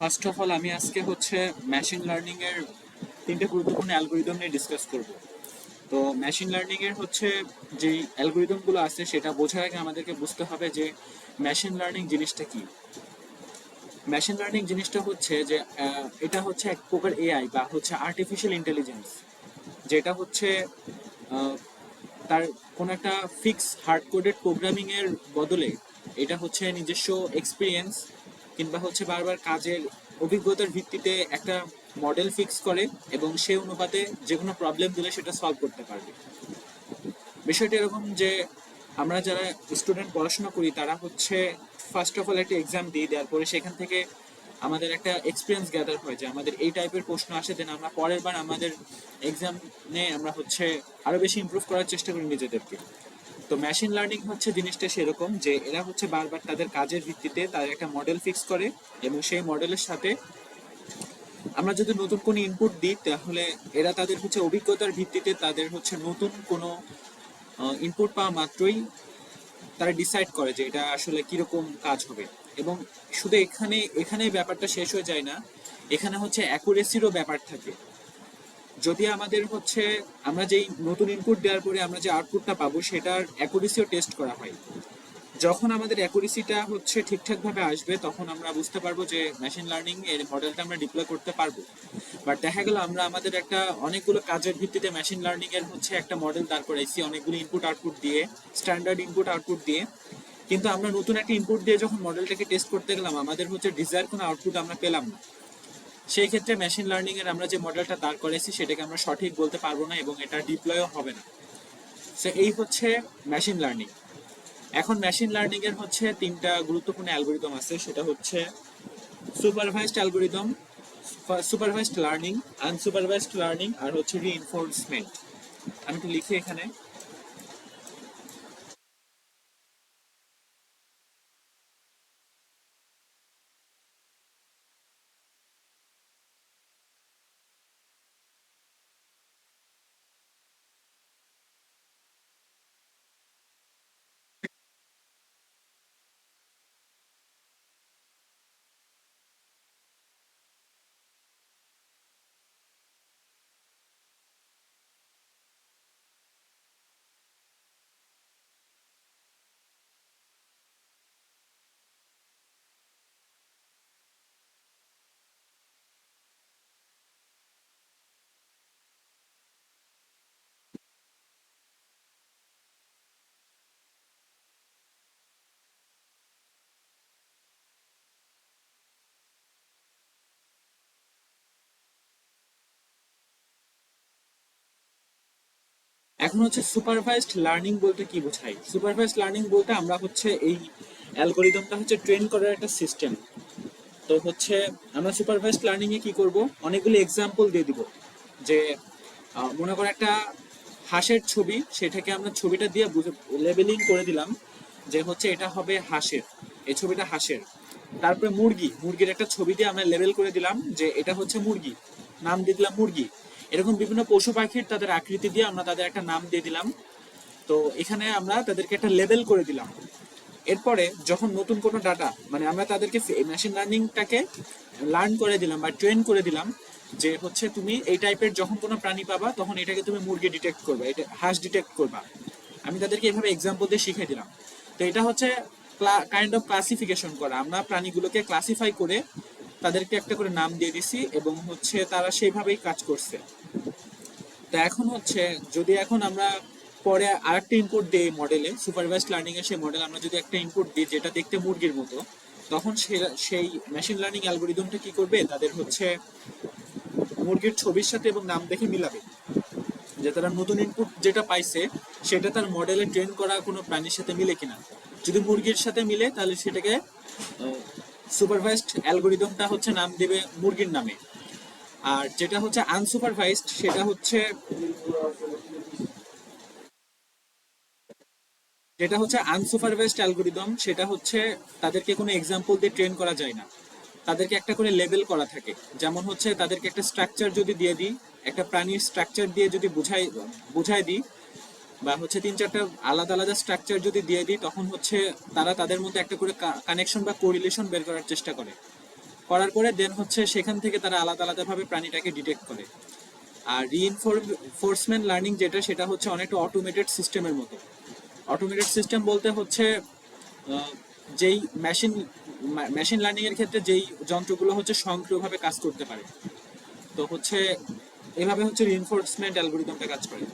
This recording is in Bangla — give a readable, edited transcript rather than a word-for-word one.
ফার্স্ট অফ অল আমি আজকে মেশিন লার্নিং এর তিনটে গুরুত্বপূর্ণ অ্যালগোরিদম নিয়ে ডিসকাস করব। তো মেশিন লার্নিং এর যে অ্যালগোরিদম গুলো আছে সেটা বোঝার আগে আমাদেরকে বুঝতে হবে যে মেশিন লার্নিং জিনিসটা কি। মেশিন লার্নিং জিনিসটা হচ্ছে যে এটা হচ্ছে এক প্রকার এআই বা আর্টিফিশিয়াল ইন্টেলিজেন্স, যেটা আহ, তার কোনো একটা ফিক্স হার্ড কোডেড প্রোগ্রামিং এর বদলে এটা নিজস্ব এক্সপিরিয়েন্স কিংবা বারবার কাজের অভিজ্ঞতার ভিত্তিতে একটা মডেল ফিক্স করে এবং সে অনুপাতে যে কোনো প্রবলেম দিলে সেটা সলভ করতে পারবে। বিষয়টা এরকম যে আমরা যারা স্টুডেন্ট পড়াশোনা করি তারা ফার্স্ট অফ অল একটা এক্সাম দিয়ে দেওয়ার পরে সেখান থেকে আমাদের একটা এক্সপিরিয়েন্স গ্যাদার হয় যে আমাদের এই টাইপের প্রশ্ন আসে, দেন আমরা পরের বার আমাদের এক্সামে আমরা আরো বেশি ইমপ্রুভ করার চেষ্টা করি নিজেদেরকে। তো মেশিন লার্নিং জিনিসটা সেরকম যে এরা বারবার তাদের কাজের ভিত্তিতে তাদের একটা মডেল ফিক্স করে এবং সেই মডেলের সাথে আমরা যদি নতুন কোনো ইনপুট দিই তাহলে এরা তাদের অভিজ্ঞতার ভিত্তিতে তাদের নতুন কোনো ইনপুট পাওয়া মাত্রই তারা ডিসাইড করে যে এটা আসলে কিরকম কাজ হবে। এবং শুধু এখানে এখানে ব্যাপারটা শেষ হয়ে যায় না, এখানে অ্যাকুরেসিরও ব্যাপার থাকে। যদি আমাদের আমরা যেই নতুন ইনপুট দেওয়ার পরে আমরা যে আউটপুটটা পাবো সেটার অ্যাকুরেসিও টেস্ট করা হয়। যখন আমাদের অ্যাকুরেসিটা ঠিকঠাকভাবে আসবে তখন আমরা বুঝতে পারবো যে মেশিন লার্নিং এর মডেলটা আমরা ডিপ্লয় করতে পারবো। বাট দেখা গেল আমরা আমাদের একটা অনেকগুলো কাজের ভিত্তিতে মেশিন লার্নিং এর একটা মডেল দাঁড় করাইছি অনেকগুলো ইনপুট আউটপুট দিয়ে, স্ট্যান্ডার্ড ইনপুট আউটপুট দিয়ে, কিন্তু আমরা নতুন একটা ইনপুট দিয়ে যখন মডেলটাকে টেস্ট করতে গেলাম আমাদের ডিজায়ার কোনো আউটপুট আমরা পেলাম না। সেই ক্ষেত্রে মেশিন লার্নিং এর আমরা যে মডেলটা দাঁড় করাইছি সেটাকে আমরা সঠিক বলতে পারবো না এবং এটা ডিপ্লয়ও হবে না। সো এই মেশিন লার্নিং। এখন মেশিন লার্নিং এর তিনটা গুরুত্বপূর্ণ অ্যালগোরিদম আছে, সেটা supervised algorithm, supervised learning, unsupervised learning আর রিইনফোর্সমেন্ট। আমি একটু লিখি এখানে। এখন সুপারভাইজড লার্নিং বলতে কি বোঝায়? সুপারভাইজড লার্নিং বলতে আমরা এই অ্যালগোরিদমটা ট্রেন করার একটা সিস্টেম। তো আমরা সুপারভাইজড লার্নিং এ কি করব, অনেকগুলো এক্সাম্পল দিয়ে দিব। যে মনে করো একটা হাঁসের ছবি, সেটাকে আমরা ছবিটা দিয়ে লেবেলিং করে দিলাম যে এটা হবে হাঁসের, এই ছবিটা হাঁসের। তারপরে মুরগির একটা ছবি দিয়ে আমরা লেবেল করে দিলাম যে এটা মুরগি, নাম দিয়ে দিলাম মুরগি। এরকম বিভিন্ন পশু পাখির তাদের আকৃতি দিয়ে আমরা তাদের একটা নাম দিয়ে দিলাম। তো এখানে আমরা তাদেরকে একটা লেবেল করে দিলাম। এরপরে যখন নতুন কোনো ডাটা, মানে আমরা তাদেরকে মেশিন লার্নিংটাকে লার্ন করে দিলাম বা ট্রেন করে দিলাম যে তুমি এই টাইপের যখন কোনো প্রাণী পাবা তখন এটাকে তুমি মুরগি ডিটেক্ট করবা, এটা হাঁস ডিটেক্ট করবা। আমি তাদেরকে এইভাবে এক্সাম্পল দিয়ে শিখিয়ে দিলাম। তো এটা কাইন্ড অফ ক্লাসিফিকেশন করা, আমরা প্রাণীগুলোকে ক্লাসিফাই করে তাদেরকে একটা করে নাম দিয়ে দিছি এবং তারা সেইভাবেই কাজ করছে। তো এখন যদি এখন আমরা পরে আরেকটা ইনপুট দিই মডেলে, সুপারভাইজড লার্নিং এর সেই মডেল আমরা যদি একটা ইনপুট দিই যেটা দেখতে মুরগির মতো, তখন সেই মেশিন লার্নিং অ্যালগোরিদমটা কি করবে, তাদের মুরগির ছবির সাথে এবং নাম দেখে মিলাবে যে তারা নতুন ইনপুট যেটা পাইছে সেটা তার মডেলে ট্রেন করা কোনো প্রাণীর সাথে মিলে কিনা। যদি মুরগির সাথে মিলে তাহলে সেটাকে সুপারভাইজড অ্যালগোরিদমটা নাম দেবে মুরগির নামে। আর যেটা আনসুপারভাইজড সেটা আনসুপারভাইজড অ্যালগোরিদম, সেটা তাদেরকে কোনো এক্সাম্পল দিয়ে ট্রেন করা যায় না, তাদেরকে একটা করে লেবেল করা থাকে। যেমন তাদেরকে একটা স্ট্রাকচার যদি দিয়ে দিই, একটা প্রাণীর স্ট্রাকচার দিয়ে যদি বুঝাই দিই বা তিন চারটা আলাদা আলাদা স্ট্রাকচার যদি দিয়ে দিই তখন তারা তাদের মধ্যে একটা করে কানেকশন বা কোরিলেশন বের করার চেষ্টা করে। করার পরে দেন হচ্ছে সেখান থেকে তারা আলাদা আলাদাভাবে প্রাণীটাকে ডিটেক্ট করে। আর রিইনফোর্সমেন্ট লার্নিং যেটা, সেটা হচ্ছে অনেকটা অটোমেটেড সিস্টেমের মতো। অটোমেটেড সিস্টেম বলতে হচ্ছে যেই মেশিন লার্নিং এর ক্ষেত্রে যেই যন্ত্রগুলো হচ্ছে স্বয়ংক্রিয়ভাবে কাজ করতে পারে। তো হচ্ছে এভাবে হচ্ছে রিইনফোর্সমেন্ট অ্যালগরিদমটা কাজ করে।